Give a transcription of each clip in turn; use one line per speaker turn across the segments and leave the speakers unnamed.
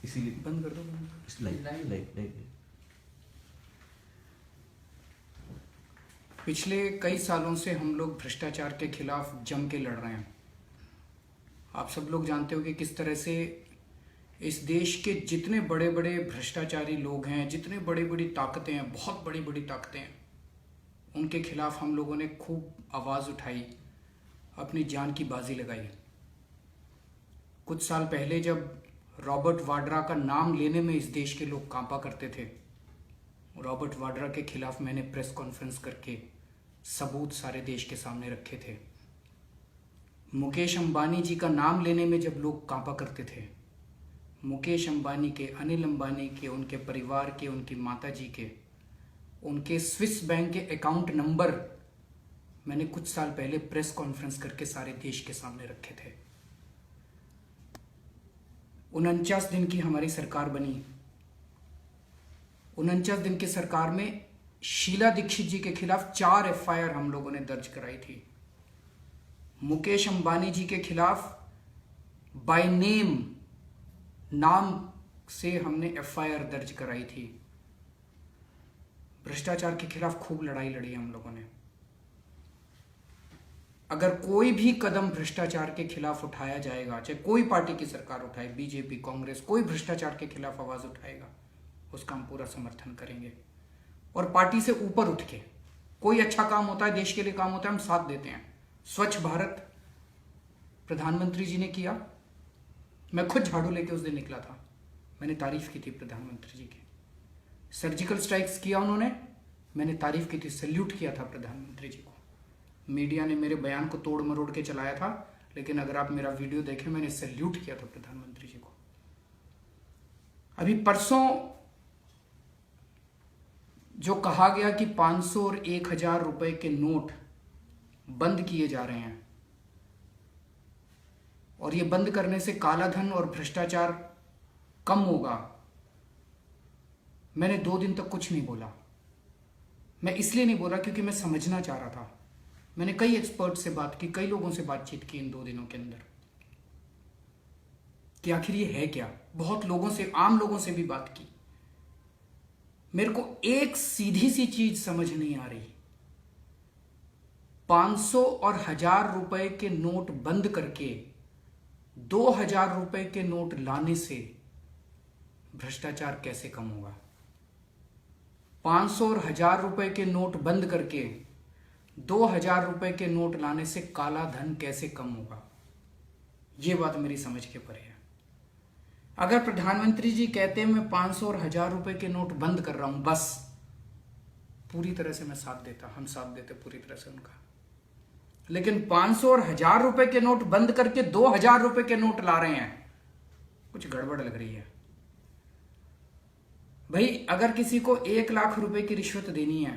इसीलिए
बंद कर दो
लाइव
पिछले कई सालों से हम लोग भ्रष्टाचार के खिलाफ जम के लड़ रहे हैं। आप सब लोग जानते हो कि किस तरह से इस देश के जितने बड़े बड़े भ्रष्टाचारी लोग हैं, जितने बड़ी बड़ी ताकतें हैं, बहुत बड़ी बड़ी ताकतें हैं, उनके खिलाफ हम लोगों ने खूब आवाज़ उठाई, अपनी जान की बाजी लगाई। कुछ साल पहले जब रॉबर्ट वाड्रा का नाम लेने में इस देश के लोग कांपा करते थे, रॉबर्ट वाड्रा के खिलाफ मैंने प्रेस कॉन्फ्रेंस करके सबूत सारे देश के सामने रखे थे। मुकेश अंबानी जी का नाम लेने में जब लोग कांपा करते थे, मुकेश अंबानी के, अनिल अंबानी के, उनके परिवार के, उनकी माता जी के, उनके स्विस बैंक के अकाउंट नंबर मैंने कुछ साल पहले प्रेस कॉन्फ्रेंस करके सारे देश के सामने रखे थे। 49 दिन की हमारी सरकार बनी। 49 दिन की सरकार में शीला दीक्षित जी के खिलाफ 4 एफआईआर हम लोगों ने दर्ज कराई थी। मुकेश अंबानी जी के खिलाफ बाय नेम, नाम से हमने एफआईआर दर्ज कराई थी। भ्रष्टाचार के खिलाफ खूब लड़ाई लड़ी हम लोगों ने। अगर कोई भी कदम भ्रष्टाचार के खिलाफ उठाया जाएगा, चाहे कोई पार्टी की सरकार उठाए, बीजेपी, कांग्रेस, कोई भ्रष्टाचार के खिलाफ आवाज उठाएगा, उसका हम पूरा समर्थन करेंगे। और पार्टी से ऊपर उठ के कोई अच्छा काम होता है, देश के लिए काम होता है, हम साथ देते हैं। स्वच्छ भारत प्रधानमंत्री जी ने किया, मैं खुद झाड़ू लेके उस दिन निकला था, मैंने तारीफ की थी प्रधानमंत्री जी की। सर्जिकल स्ट्राइक्स किया उन्होंने, मैंने तारीफ की थी, सैल्यूट किया था प्रधानमंत्री जी को। मीडिया ने मेरे बयान को तोड़ मरोड़ के चलाया था, लेकिन अगर आप मेरा वीडियो देखें, मैंने सैल्यूट किया था प्रधानमंत्री जी को। अभी परसों जो कहा गया कि 500 और 1000 रुपए के नोट बंद किए जा रहे हैं और ये बंद करने से कालाधन और भ्रष्टाचार कम होगा, मैंने 2 दिन तक कुछ नहीं बोला। मैं इसलिए नहीं बोला क्योंकि मैं समझना चाह रहा था। मैंने कई एक्सपर्ट से बात की, कई लोगों से बातचीत की इन 2 दिनों के अंदर कि आखिर ये है क्या। बहुत लोगों से, आम लोगों से भी बात की। मेरे को एक सीधी सी चीज समझ नहीं आ रही। 500 और 1000 रुपए के नोट बंद करके 2000 रुपए के नोट लाने से भ्रष्टाचार कैसे कम होगा? 500 और 1000 रुपए के नोट बंद करके 2000 रुपए के नोट लाने से काला धन कैसे कम होगा? ये बात मेरी समझ के परे है। अगर प्रधानमंत्री जी कहते हैं मैं 500 और 1000 रुपए के नोट बंद कर रहा हूं, बस पूरी तरह से मैं साथ देता, हम साथ देते पूरी तरह से उनका। लेकिन 500 और 1000 रुपए के नोट बंद करके 2000 रुपए के नोट ला रहे हैं, कुछ गड़बड़ लग रही है भाई। अगर किसी को 1 लाख रुपए की रिश्वत देनी है,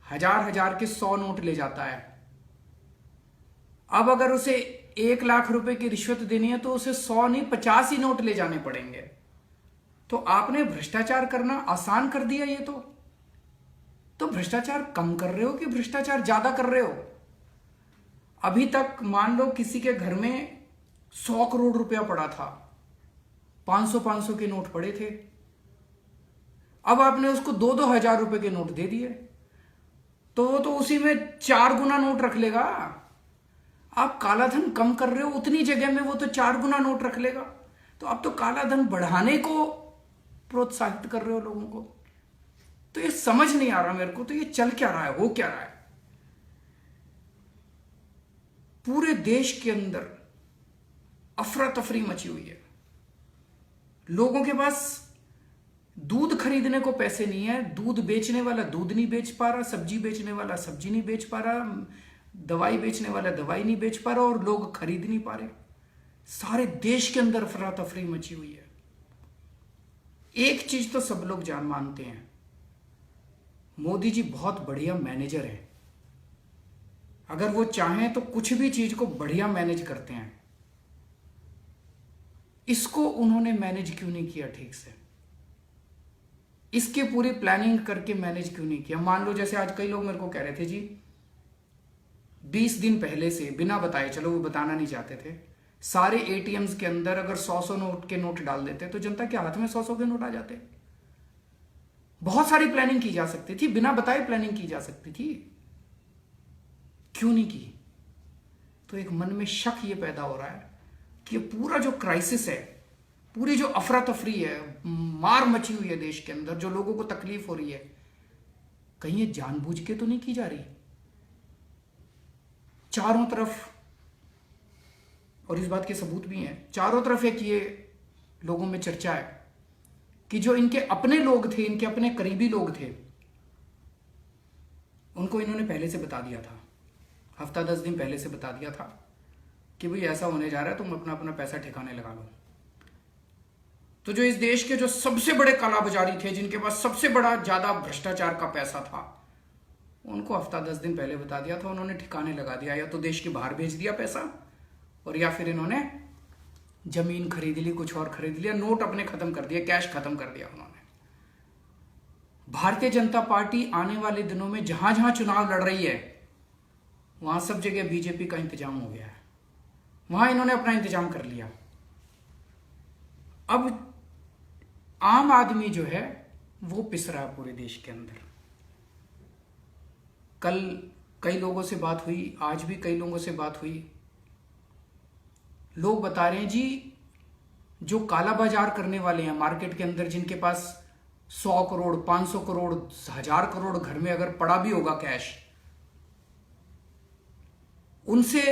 1000 के 100 नोट ले जाता है। अब अगर उसे 1 लाख रुपए की रिश्वत देनी है तो उसे 100 नहीं 50 ही नोट ले जाने पड़ेंगे। तो आपने भ्रष्टाचार करना आसान कर दिया। ये तो भ्रष्टाचार कम कर रहे हो कि भ्रष्टाचार ज्यादा कर रहे हो? अभी तक मान लो किसी के घर में 100 करोड़ रुपया पड़ा था, 500 के नोट पड़े थे, अब आपने उसको 2 हजार रुपए के नोट दे दिए, तो वो तो उसी में 4 गुना नोट रख लेगा। आप कालाधन कम कर रहे हो, उतनी जगह में वो तो 4 गुना नोट रख लेगा। तो आप तो कालाधन बढ़ाने को प्रोत्साहित कर रहे हो लोगों को। तो ये समझ नहीं आ रहा मेरे को, तो ये चल क्या रहा है, हो क्या रहा है? पूरे देश के अंदर अफरा तफरी मची हुई है। लोगों के पास दूध खरीदने को पैसे नहीं है, दूध बेचने वाला दूध नहीं बेच पा रहा, सब्जी बेचने वाला सब्जी नहीं बेच पा रहा, दवाई बेचने वाला दवाई नहीं बेच पा रहा, और लोग खरीद नहीं पा रहे। सारे देश के अंदर अफरा तफरी मची हुई है। एक चीज तो सब लोग जान मानते हैं, मोदी जी बहुत बढ़िया मैनेजर हैं। अगर वो चाहें तो कुछ भी चीज को बढ़िया मैनेज करते हैं। इसको उन्होंने मैनेज क्यों नहीं किया ठीक से? इसकी पूरी प्लानिंग करके मैनेज क्यों नहीं किया? मान लो जैसे आज कई लोग मेरे को कह रहे थे जी 20 दिन पहले से बिना बताए, चलो वो बताना नहीं चाहते थे, सारे एटीएम्स के अंदर अगर 100 नोट के नोट डाल देते तो जनता के हाथ में 100 के नोट आ जाते। बहुत सारी प्लानिंग की जा सकती थी, बिना बताए प्लानिंग की जा सकती थी, क्यों नहीं की? तो एक मन में शक ये पैदा हो रहा है कि पूरा जो क्राइसिस है, पूरी जो अफरा तफरी है, मार मची हुई है देश के अंदर, जो लोगों को तकलीफ हो रही है, कहीं ये जानबूझ के तो नहीं की जा रही? चारों तरफ, और इस बात के सबूत भी हैं, चारों तरफ एक ये लोगों में चर्चा है कि जो इनके अपने लोग थे, इनके अपने करीबी लोग थे, उनको इन्होंने पहले से बता दिया था, हफ्ता 10 दिन पहले से बता दिया था कि भाई ऐसा होने जा रहा है, तुम अपना अपना पैसा ठिकाने लगा लो। तो जो इस देश के जो सबसे बड़े कालाबाजारी थे, जिनके पास सबसे बड़ा ज्यादा भ्रष्टाचार का पैसा था, उनको हफ्ता 10 दिन पहले बता दिया था, उन्होंने ठिकाने लगा दिया, या तो देश के बाहर भेज दिया पैसा, और या फिर इन्होंने जमीन खरीद ली, कुछ और खरीद लिया, नोट अपने खत्म कर दिए, कैश खत्म कर दिया उन्होंने। भारतीय जनता पार्टी आने वाले दिनों में जहां जहां चुनाव लड़ रही है, वहां सब जगह बीजेपी का इंतजाम हो गया है, वहां इन्होंने अपना इंतजाम कर लिया। अब आम आदमी जो है वो पिस रहा है पूरे देश के अंदर। कल कई लोगों से बात हुई, आज भी कई लोगों से बात हुई, लोग बता रहे हैं जी जो काला बाजार करने वाले हैं मार्केट के अंदर, जिनके पास 100 करोड़ 500 करोड़ 1000 करोड़ घर में अगर पड़ा भी होगा कैश, उनसे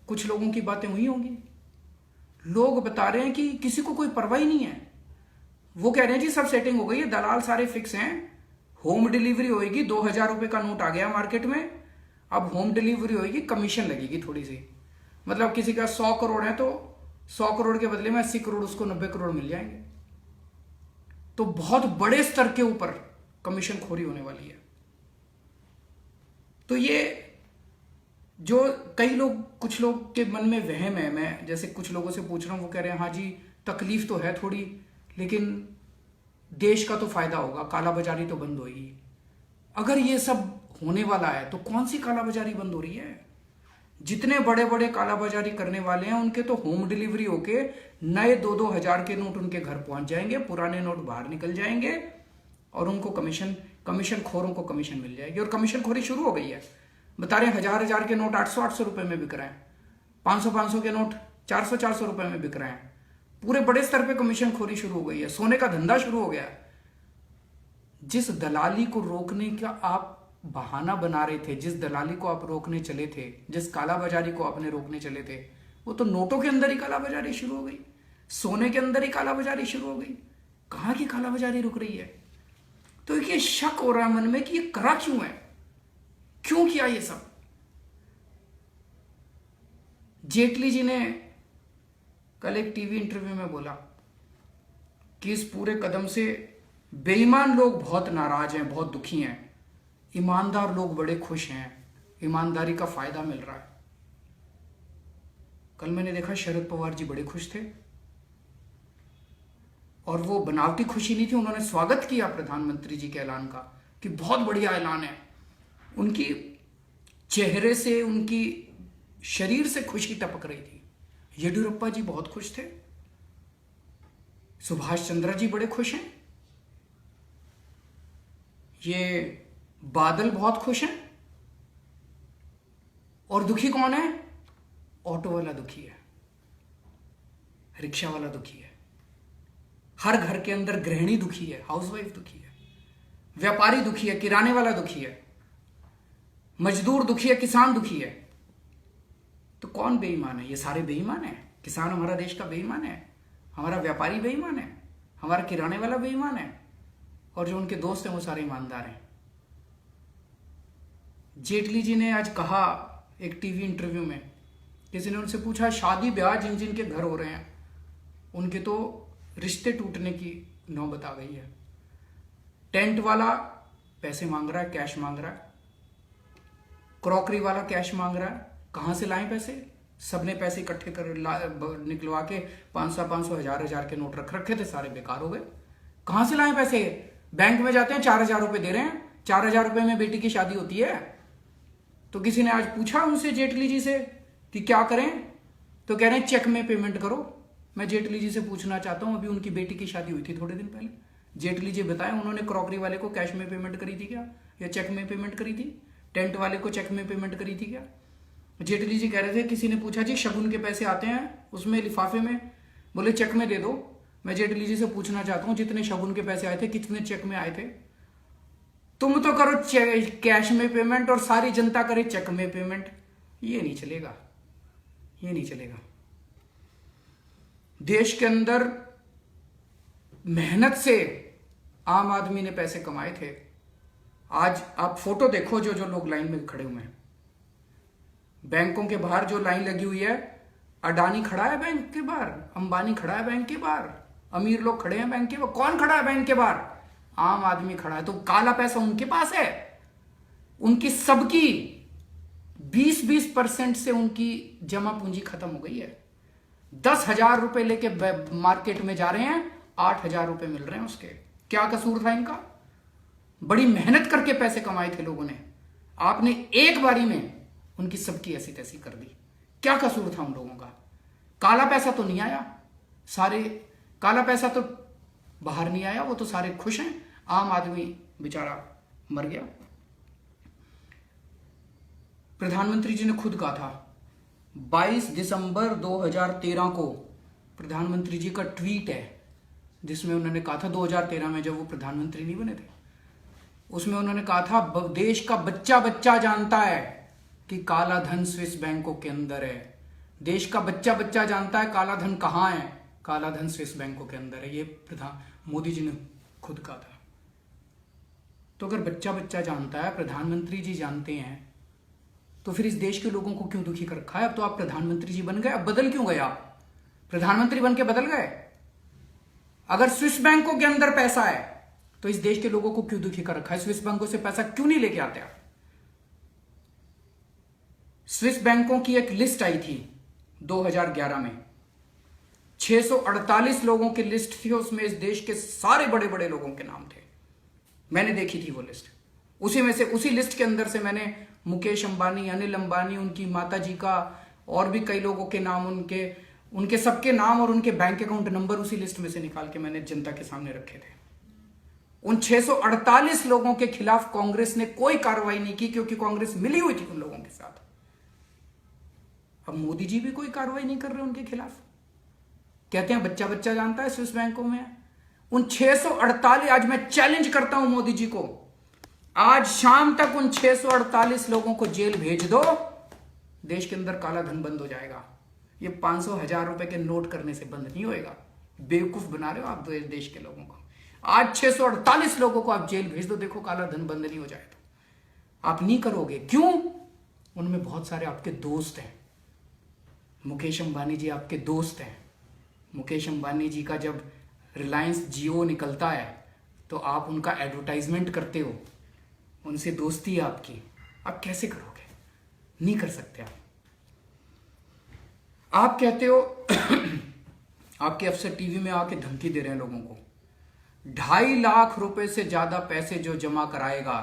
कुछ लोगों की बातें हुई होंगी। लोग बता रहे हैं कि किसी को कोई परवाह ही नहीं है, वो कह रहे हैं जी सब सेटिंग हो गई है, दलाल सारे फिक्स हैं, होम डिलीवरी होएगी, 2000 रुपए का नोट आ गया मार्केट में, अब होम डिलीवरी होएगी, कमीशन लगेगी थोड़ी सी, मतलब किसी का 100 करोड़ है तो 100 करोड़ के बदले में 80 करोड़ उसको 90 करोड़ मिल जाएंगे। तो बहुत बड़े स्तर के ऊपर कमीशन खोरी होने वाली है। तो ये जो कई लोग, कुछ लोग के मन में वहम है, मैं जैसे कुछ लोगों से पूछ रहा हूं, वो कह रहे हैं हाँ जी तकलीफ तो है थोड़ी, लेकिन देश का तो फायदा होगा, कालाबाजारी तो बंद होगी। अगर ये सब होने वाला है तो कौन सी कालाबाजारी बंद हो रही है? जितने बड़े बड़े कालाबाजारी करने वाले हैं उनके तो होम डिलीवरी होके नए 2-2 हजार के नोट उनके घर पहुंच जाएंगे, पुराने नोट बाहर निकल जाएंगे, और उनको कमीशन खोरों को कमीशन मिल जाएगी। और कमीशन खोरी शुरू हो गई है। बता रहे हैं 1000 के नोट 800 रुपए में बिक रहे हैं, 500 के नोट 400 रुपए में बिक रहे हैं। पूरे बड़े स्तर पे कमीशन खोरी शुरू हो गई है, सोने का धंधा शुरू हो गया है। जिस दलाली को रोकने का आप बहाना बना रहे थे, जिस दलाली को आप रोकने चले थे, जिस कालाबाजारी को आपने रोकने चले थे, वो तो नोटों के अंदर ही कालाबाजारी शुरू हो गई, सोने के अंदर ही कालाबाजारी शुरू हो गई। कहां की कालाबाजारी रुक रही है? तो ये शक हो रहा है मन में कि ये करा क्यों है, क्यों किया ये सब? जेटली जी ने कल एक टीवी इंटरव्यू में बोला कि इस पूरे कदम से बेईमान लोग बहुत नाराज हैं, बहुत दुखी हैं, ईमानदार लोग बड़े खुश हैं, ईमानदारी का फायदा मिल रहा है। कल मैंने देखा शरद पवार जी बड़े खुश थे, और वो बनावटी खुशी नहीं थी, उन्होंने स्वागत किया प्रधानमंत्री जी के ऐलान का कि बहुत बढ़िया ऐलान है। उनकी चेहरे से, उनकी शरीर से खुशी टपक रही थी। येडियुरप्पा जी बहुत खुश थे, सुभाष चंद्रा जी बड़े खुश हैं, ये बादल बहुत खुश हैं, और दुखी कौन है? ऑटो वाला दुखी है, रिक्शा वाला दुखी है, हर घर के अंदर गृहिणी दुखी है, हाउसवाइफ दुखी है, व्यापारी दुखी है, किराने वाला दुखी है, मजदूर दुखी है, किसान दुखी है। तो कौन बेईमान है? ये सारे बेईमान है। किसान हमारा देश का बेईमान है, हमारा व्यापारी बेईमान है, हमारा किराने वाला बेईमान है, और जो उनके दोस्त हैं वो सारे ईमानदार हैं। जेटली जी ने आज कहा एक टीवी इंटरव्यू में, किसी ने उनसे पूछा शादी ब्याह जिन जिन के घर हो रहे हैं उनके तो रिश्ते टूटने की नौबत आ गई है। टेंट वाला पैसे मांग रहा है, कैश मांग रहा है, क्रॉकरी वाला कैश मांग रहा है, कहां से लाएं पैसे? सबने पैसे इकट्ठे कर निकलवा के 500 1000 के नोट रख रखे थे, सारे बेकार हो गए। कहां से लाएं पैसे? बैंक में जाते हैं 4000 रुपए दे रहे हैं, 4000 रुपए में बेटी की शादी होती है। तो किसी ने आज पूछा उनसे, जेटली जी से, कि क्या करें? तो कह रहे हैं चेक में पेमेंट करो। मैं जेटली जी से पूछना चाहता हूं, अभी उनकी बेटी की शादी हुई थी थोड़े दिन पहले, जेटली जी बताएं उन्होंने क्रॉकरी वाले को कैश में पेमेंट करी थी क्या, या चेक में पेमेंट करी थी? टेंट वाले को चेक में पेमेंट करी थी क्या? जेटली जी कह रहे थे, किसी ने पूछा जी शगुन के पैसे आते हैं उसमें लिफाफे में, बोले चेक में दे दो। मैं जेटली जी से पूछना चाहता हूं, जितने शगुन के पैसे आए थे कितने चेक में आए थे? तुम तो करो कैश में पेमेंट और सारी जनता करे चेक में पेमेंट। ये नहीं चलेगा, ये नहीं चलेगा। देश के अंदर मेहनत से आम आदमी ने पैसे कमाए थे। आज आप फोटो देखो, जो जो लोग लाइन में खड़े हुए हैं, बैंकों के बाहर जो लाइन लगी हुई है, अडानी खड़ा है बैंक के बाहर, अंबानी खड़ा है बैंक के बाहर, अमीर लोग खड़े हैं बैंक के बाहर। कौन खड़ा है बैंक के बाहर? आम आदमी खड़ा है। तो काला पैसा उनके पास है, उनकी सबकी 20% से उनकी जमा पूंजी खत्म हो गई है। 10,000 रुपए लेके मार्केट में जा रहे हैं, 8,000 रुपए मिल रहे हैं उसके। क्या कसूर था इनका? बड़ी मेहनत करके पैसे कमाए थे लोगों ने, आपने एक बारी में उनकी सबकी ऐसी तैसी कर दी। क्या कसूर था उन लोगों का? काला पैसा तो नहीं आया, सारे काला पैसा तो बाहर नहीं आया, वो तो सारे खुश हैं। आम आदमी बेचारा मर गया। प्रधानमंत्री जी ने खुद कहा था, 22 दिसंबर 2013 को प्रधानमंत्री जी का ट्वीट है जिसमें उन्होंने कहा था, 2013 में जब वो प्रधानमंत्री नहीं बने थे, उसमें उन्होंने कहा था, देश का बच्चा बच्चा जानता है कि काला धन स्विस बैंकों के अंदर है। देश का बच्चा बच्चा जानता है काला धन कहां है, काला धन स्विस बैंकों के अंदर है। ये मोदी जी ने खुद कहा था। तो अगर बच्चा बच्चा जानता है, प्रधानमंत्री जी जानते हैं, तो फिर इस देश के लोगों को क्यों दुखी कर रखा है? अब तो आप प्रधानमंत्री जी बन गए, अब बदल क्यों गए? आप प्रधानमंत्री बन के बदल गए? अगर स्विस बैंकों के अंदर पैसा है तो इस देश के लोगों को क्यों दुखी कर रखा है? स्विस बैंकों से पैसा क्यों नहीं लेके आते आप? स्विस बैंकों की एक लिस्ट आई थी 2011 में, 648 लोगों की लिस्ट थी, उसमें इस देश के सारे बड़े बड़े लोगों के नाम थे। मैंने देखी थी वो लिस्ट। उसी में से, उसी लिस्ट के अंदर से मैंने मुकेश अंबानी, अनिल अंबानी, उनकी माता जी का और भी कई लोगों के नाम, उनके सबके नाम और उनके बैंक अकाउंट नंबर उसी लिस्ट में से निकाल के मैंने जनता के सामने रखे थे। उन 648 लोगों के खिलाफ कांग्रेस ने कोई कार्रवाई नहीं की, क्योंकि कांग्रेस मिली हुई थी उन लोगों के साथ। अब मोदी जी भी कोई कार्रवाई नहीं कर रहे उनके खिलाफ, कहते हैं बच्चा बच्चा जानता है स्विस बैंकों में। उन 648, आज मैं चैलेंज करता हूं मोदी जी को, आज शाम तक उन 648 लोगों को जेल भेज दो, देश के अंदर काला धन बंद हो जाएगा। ये 500,000 रुपए के नोट करने से बंद नहीं होएगा। बेवकूफ बना रहे हो आप देश के लोगों को। आज 648 लोगों को आप जेल भेज दो, देखो काला धन बंद नहीं हो जाए तो। आप नहीं करोगे, क्यों? उनमें बहुत सारे आपके दोस्त हैं। मुकेश अंबानी जी आपके दोस्त हैं। मुकेश अंबानी जी का जब रिलायंस जियो निकलता है तो आप उनका एडवर्टाइजमेंट करते हो, उनसे दोस्ती है आपकी। आप कैसे करोगे? नहीं कर सकते आप कहते हो आपके अफसर टीवी में आके धमकी दे रहे हैं लोगों को, 2.5 लाख रुपए से ज्यादा पैसे जो जमा कराएगा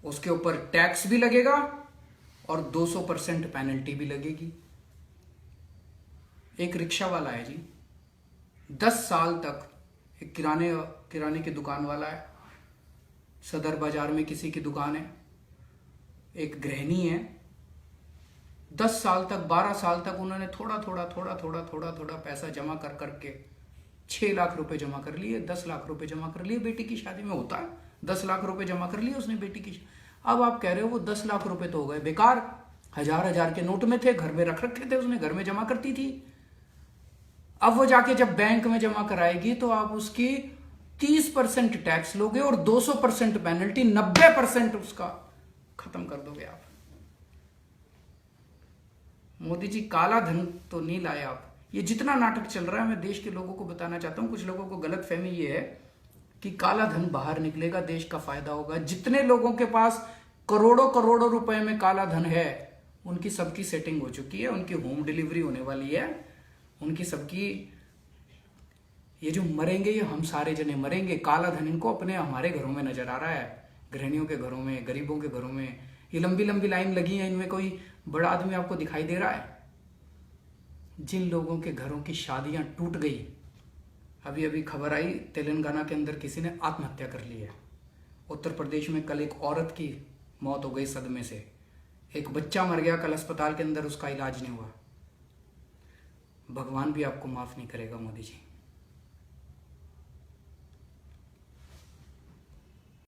उसके ऊपर टैक्स भी लगेगा और 200% पेनल्टी भी लगेगी। एक रिक्शा वाला है जी, 10 साल तक, एक किराने की दुकान वाला है, सदर बाजार में किसी की दुकान है, एक गृहिणी है, 10 साल तक, 12 साल तक उन्होंने थोड़ा पैसा जमा कर करके 6 लाख रुपए जमा कर लिए, 10 लाख रुपए जमा कर लिए। बेटी की शादी में होता है, 10 लाख रुपए जमा कर लिए उसने बेटी की। अब आप कह रहे हो वो 10 लाख रुपए तो हो गए बेकार, 1000 के नोट में थे, घर में रख रखे थे उसने, घर में जमा करती थी। अब वो जाके जब बैंक में जमा कराएगी तो आप उसकी 30% टैक्स लोगे और 200% पेनल्टी, 90% उसका खत्म कर दोगे आप। मोदी जी काला धन तो नहीं लाए आप। ये जितना नाटक चल रहा है, मैं देश के लोगों को बताना चाहता हूं, कुछ लोगों को गलत फहमी ये है कि काला धन बाहर निकलेगा, देश का फायदा होगा। जितने लोगों के पास करोड़ों रुपए में काला धन है, उनकी सबकी सेटिंग हो चुकी है, उनकी होम डिलीवरी होने वाली है, उनकी सबकी, ये जो मरेंगे ये हम सारे जने मरेंगे। काला धन इनको अपने हमारे घरों में नजर आ रहा है, गृहिणियों के घरों में, गरीबों के घरों में। ये लंबी लंबी लाइन लगी है, इनमें कोई बड़ा आदमी आपको दिखाई दे रहा है? जिन लोगों के घरों की शादियां टूट गई, अभी अभी खबर आई तेलंगाना के अंदर किसी ने आत्महत्या कर ली है। उत्तर प्रदेश में कल एक औरत की मौत हो गई सदमे से। एक बच्चा मर गया कल अस्पताल के अंदर, उसका इलाज नहीं हुआ। भगवान भी आपको माफ़ नहीं करेगा मोदी जी।